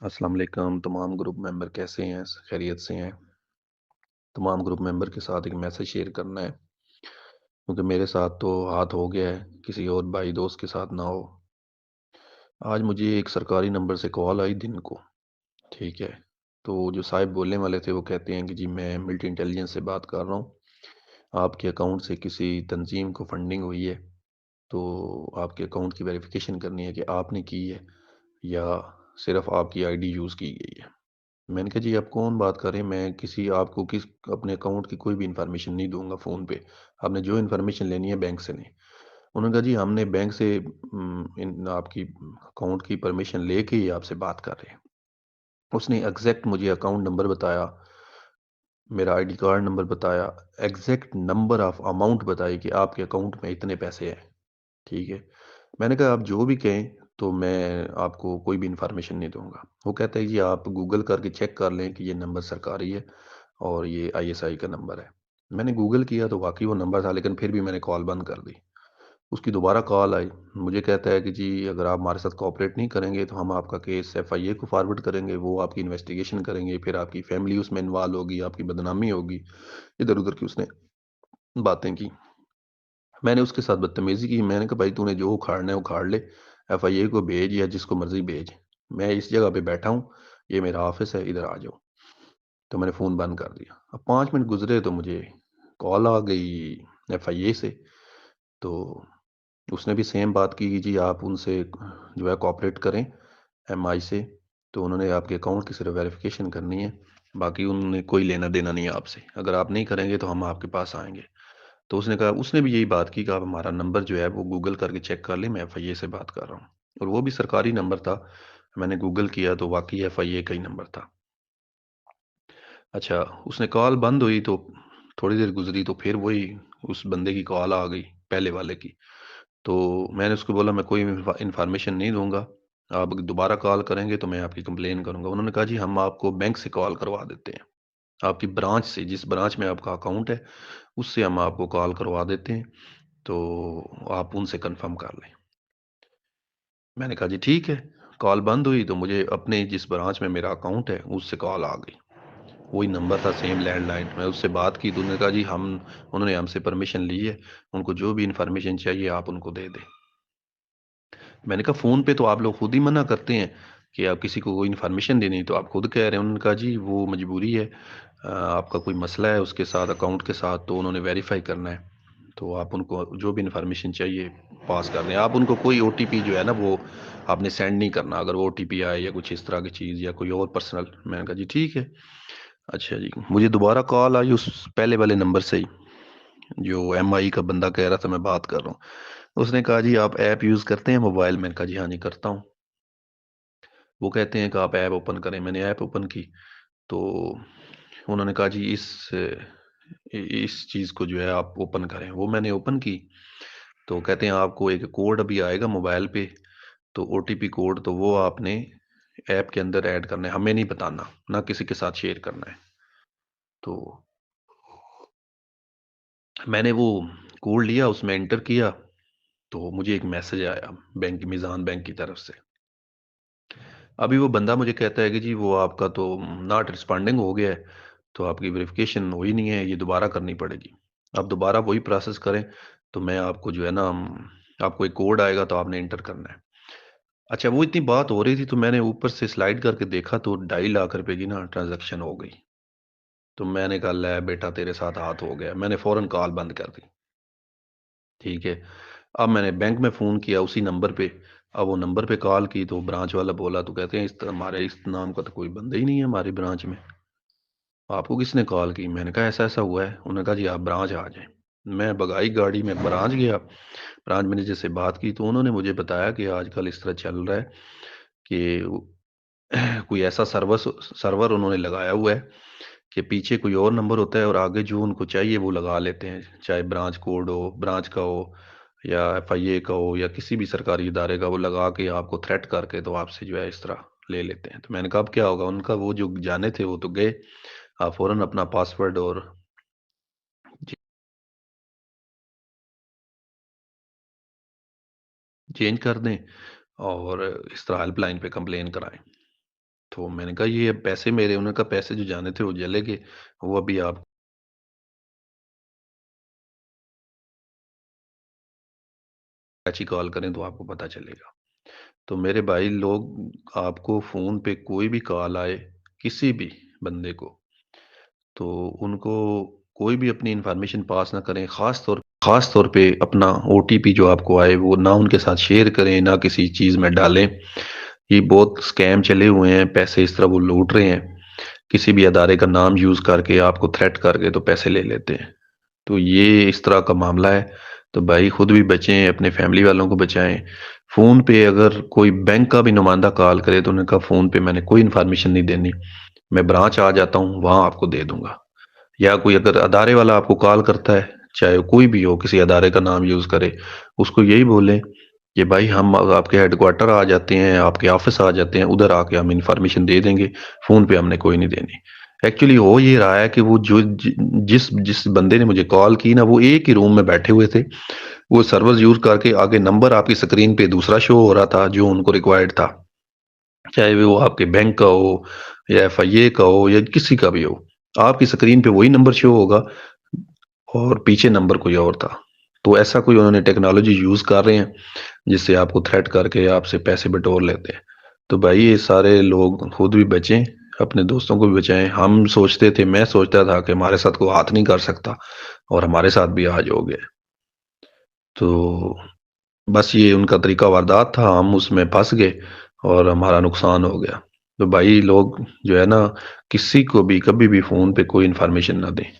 السلام علیکم تمام گروپ ممبر کیسے ہیں؟ خیریت سے ہیں؟ تمام گروپ ممبر کے ساتھ ایک میسج شیئر کرنا ہے کیونکہ میرے ساتھ تو ہاتھ ہو گیا ہے، کسی اور بھائی دوست کے ساتھ نہ ہو۔ آج مجھے ایک سرکاری نمبر سے کال آئی دن کو، ٹھیک ہے؟ تو جو صاحب بولنے والے تھے وہ کہتے ہیں کہ جی میں ملٹری انٹیلیجنس سے بات کر رہا ہوں، آپ کے اکاؤنٹ سے کسی تنظیم کو فنڈنگ ہوئی ہے، تو آپ کے اکاؤنٹ کی ویریفیکیشن کرنی ہے کہ آپ نے کی ہے یا صرف آپ کی آئی ڈی یوز کی گئی ہے۔ میں نے کہا جی آپ کون بات کر رہے ہیں، میں کسی آپ کو اپنے اکاؤنٹ کی کوئی بھی انفارمیشن نہیں دوں گا فون پہ، آپ نے جو انفارمیشن لینی ہے بینک سے لیں۔ انہوں نے کہا جی ہم نے بینک سے آپ کی اکاؤنٹ کی پرمیشن لے کے ہی آپ سے بات کر رہے ہیں۔ اس نے ایگزیکٹ مجھے اکاؤنٹ نمبر بتایا، میرا آئی ڈی کارڈ نمبر بتایا، ایگزیکٹ نمبر آف اماؤنٹ بتائی کہ آپ کے اکاؤنٹ میں اتنے پیسے ہیں، ٹھیک ہے؟ میں نے کہا آپ جو بھی کہیں تو میں آپ کو کوئی بھی انفارمیشن نہیں دوں گا۔ وہ کہتا ہے جی آپ گوگل کر کے چیک کر لیں کہ یہ نمبر سرکاری ہے اور یہ آئی ایس آئی کا نمبر ہے۔ میں نے گوگل کیا تو واقعی وہ نمبر تھا، لیکن پھر بھی میں نے کال بند کر دی۔ اس کی دوبارہ کال آئی، مجھے کہتا ہے کہ جی اگر آپ ہمارے ساتھ کوآپریٹ نہیں کریں گے تو ہم آپ کا کیس ایف آئی اے کو فارورڈ کریں گے، وہ آپ کی انویسٹیگیشن کریں گے، پھر آپ کی فیملی اس میں انوالو ہوگی، آپ کی بدنامی ہوگی۔ ادھر ادھر کی اس نے باتیں کی۔ میں نے اس کے ساتھ بدتمیزی کی، میں نے کہا بھائی تو نے جو اکھاڑنا ہے اکھاڑ لے، ایف آئی اے کو بھیج یا جس کو مرضی بھیج، میں اس جگہ پہ بیٹھا ہوں، یہ میرا آفس ہے، ادھر آ جاؤ۔ تو میں نے فون بند کر دیا۔ اب 5 منٹ گزرے تو مجھے کال آ گئی ایف آئی اے سے، تو اس نے بھی سیم بات کی کہ جی آپ ان سے جو ہے کوآپریٹ کریں ایم آئی سے، تو انہوں نے آپ کے اکاؤنٹ کی صرف ویریفیکیشن کرنی ہے، باقی انہوں نے کوئی لینا دینا نہیں ہے آپ سے، اگر آپ نہیں کریں گے تو ہم آپ کے پاس آئیں گے۔ تو اس نے کہا، اس نے بھی یہی بات کی کہ آپ ہمارا نمبر جو ہے وہ گوگل کر کے چیک کر لیں، میں ایف آئی اے سے بات کر رہا ہوں، اور وہ بھی سرکاری نمبر تھا۔ میں نے گوگل کیا تو واقعی ایف آئی اے کا ہی نمبر تھا۔ اچھا، اس نے کال بند ہوئی تو تھوڑی دیر گزری تو پھر وہی اس بندے کی کال آ گئی، پہلے والے کی۔ تو میں نے اس کو بولا میں کوئی انفارمیشن نہیں دوں گا، آپ دوبارہ کال کریں گے تو میں آپ کی کمپلین کروں گا۔ انہوں نے کہا جی ہم آپ کو بینک سے کال کروا دیتے ہیں، آپ کی برانچ سے، جس برانچ میں آپ کا اکاؤنٹ ہے اس سے ہم آپ کو کال کروا دیتے ہیں، تو آپ ان سے کنفرم کر لیں۔ میں نے کہا جی ٹھیک ہے۔ کال بند ہوئی تو مجھے اپنے جس برانچ میں میرا اکاؤنٹ ہے اس سے کال آ گئی، وہی نمبر تھا، سیم لینڈ لائن۔ میں اس سے بات کی تو انہوں نے کہا جی انہوں نے ہم سے پرمیشن لی ہے، ان کو جو بھی انفارمیشن چاہیے آپ ان کو دے دیں۔ میں نے کہا فون پہ تو آپ لوگ خود ہی منع کرتے ہیں کہ آپ کسی کو کوئی انفارمیشن دینی، تو آپ خود کہہ رہے ہیں۔ انہوں نے کہا جی وہ مجبوری ہے، آپ کا کوئی مسئلہ ہے اس کے ساتھ، اکاؤنٹ کے ساتھ، تو انہوں نے ویریفائی کرنا ہے، تو آپ ان کو جو بھی انفارمیشن چاہیے پاس کر دیں۔ آپ ان کو کوئی او ٹی پی جو ہے نا وہ آپ نے سینڈ نہیں کرنا، اگر وہ او ٹی پی آئے یا کچھ اس طرح کی چیز یا کوئی اور پرسنل۔ میں نے کہا جی ٹھیک ہے۔ اچھا جی، مجھے دوبارہ کال آئی اس پہلے والے نمبر سے ہی، جو ایم آئی کا بندہ کہہ رہا تھا میں بات کر رہا ہوں۔ اس نے کہا جی آپ ایپ یوز کرتے ہیں موبائل؟ میں نے کہا جی ہاں جی کرتا ہوں۔ وہ کہتے ہیں کہ آپ ایپ اوپن کریں۔ میں نے ایپ اوپن کی تو انہوں نے کہا جی اس چیز کو جو ہے آپ اوپن کریں۔ وہ میں نے اوپن کی تو کہتے ہیں آپ کو ایک کوڈ ابھی آئے گا موبائل پہ، تو او ٹی پی کوڈ تو وہ آپ نے ایپ کے اندر ایڈ کرنا ہے، ہمیں نہیں بتانا، نہ کسی کے ساتھ شیئر کرنا ہے۔ تو میں نے وہ کوڈ لیا، اس میں انٹر کیا، تو مجھے ایک میسج آیا بینک، میزان بینک کی طرف سے۔ ابھی وہ بندہ مجھے کہتا ہے کہ جی وہ آپ کا تو ناٹ رسپانڈنگ ہو گیا ہے، تو آپ کی ویریفیکیشن ہوئی نہیں ہے، یہ دوبارہ کرنی پڑے گی، آپ دوبارہ وہی پروسیس کریں، تو میں آپ کو جو ہے نا آپ کو ایک کوڈ آئے گا تو آپ نے انٹر کرنا ہے۔ اچھا، وہ اتنی بات ہو رہی تھی تو میں نے اوپر سے سلائڈ کر کے دیکھا تو 2.5 لاکھ روپے کی نا ٹرانزیکشن ہو گئی۔ تو میں نے کہا لے بیٹا تیرے ساتھ ہاتھ ہو گیا، میں نے فوراً کال بند کر دی، ٹھیک ہے؟ اب میں نے بینک میں فون کیا اسی نمبر پہ، اب وہ نمبر پہ کال کی تو برانچ والا بولا، تو کہتے ہیں ہمارے اس نام کا تو کوئی بندہ ہی نہیں ہے ہماری برانچ میں، آپ کو کس نے کال کی؟ میں نے کہا ایسا ایسا ہوا ہے۔ انہوں نے کہا جی آپ برانچ آ جائیں۔ میں بگائی گاڑی میں برانچ گیا، برانچ مینیجر سے بات کی تو انہوں نے مجھے بتایا کہ آج کل اس طرح چل رہا ہے کہ کوئی ایسا سرور انہوں نے لگایا ہوا ہے کہ پیچھے کوئی اور نمبر ہوتا ہے اور آگے جو ان کو چاہیے وہ لگا لیتے ہیں، چاہے برانچ کوڈ ہو، برانچ کا ہو یا ایف آئی اے کا ہو یا کسی بھی سرکاری ادارے کا، وہ لگا کے آپ کو تھریٹ کر کے تو آپ سے جو ہے اس طرح لے لیتے ہیں۔ تو میں نے کہا اب کیا ہوگا؟ ان کا وہ جو جانے تھے وہ تو گئے، آپ فوراً اپنا پاسورڈ اور چینج کر دیں اور اس طرح ہیلپ لائن پہ کمپلین کرائیں۔ تو میں نے کہا یہ اب پیسے میرے، انہوں نے کہا پیسے جو جانے تھے وہ چلے گئے، وہ ابھی آپ اچھی کال کریں تو آپ کو پتہ چلے گا۔ تو میرے بھائی لوگ آپ کو فون پہ کوئی بھی کال آئے کسی بھی بندے کو، تو ان کو کوئی بھی اپنی انفارمیشن پاس نہ کریں، خاص طور پہ اپنا او ٹی پی جو آپ کو آئے وہ نہ ان کے ساتھ شیئر کریں، نہ کسی چیز میں ڈالیں۔ یہ بہت اسکیم چلے ہوئے ہیں، پیسے اس طرح وہ لوٹ رہے ہیں، کسی بھی ادارے کا نام یوز کر کے آپ کو تھریٹ کر کے تو پیسے لے لیتے ہیں۔ تو یہ اس طرح کا معاملہ ہے، تو بھائی خود بھی بچیں، اپنے فیملی والوں کو بچائیں۔ فون پہ اگر کوئی بینک کا بھی نمائندہ کال کرے تو انہوں نے کہا فون پہ میں نے کوئی انفارمیشن نہیں دینی، میں برانچ آ جاتا ہوں وہاں آپ کو دے دوں گا۔ یا کوئی اگر ادارے والا آپ کو کال کرتا ہے، چاہے کوئی بھی ہو، کسی ادارے کا نام یوز کرے، اس کو یہی بولیں کہ بھائی ہم آپ کے ہیڈ کوارٹر آ جاتے ہیں، آپ کے آفس آ جاتے ہیں، ادھر آ کے ہم انفارمیشن دے دیں گے، فون پہ ہم نے کوئی نہیں دینی۔ ایکچولی ہو یہ رہا ہے کہ وہ جو جس بندے نے مجھے کال کی نا، وہ ایک ہی روم میں بیٹھے ہوئے تھے، وہ سرور یوز کر کے آگے نمبر آپ کی سکرین پہ دوسرا شو ہو رہا تھا جو ان کو ریکوائرڈ تھا، چاہے وہ آپ کے بینک کا ہو یا ایف آئی اے کا ہو یا کسی کا بھی ہو، آپ کی سکرین پہ وہی نمبر شو ہوگا اور پیچھے نمبر کوئی اور تھا۔ تو ایسا کوئی انہوں نے ٹیکنالوجی یوز کر رہے ہیں جس سے آپ کو تھریٹ کر کے آپ سے پیسے بٹور لیتے ہیں۔ تو بھائی یہ سارے لوگ خود بھی بچیں، اپنے دوستوں کو بھی بچائیں۔ ہم سوچتے تھے، میں سوچتا تھا کہ ہمارے ساتھ کوئی ہاتھ نہیں کر سکتا، اور ہمارے ساتھ بھی آج ہو گیا۔ تو بس یہ ان کا طریقہ واردات تھا، ہم اس میں پھنس گئے اور ہمارا نقصان ہو گیا۔ تو بھائی لوگ جو ہے نا، کسی کو بھی کبھی بھی فون پہ کوئی انفارمیشن نہ دیں۔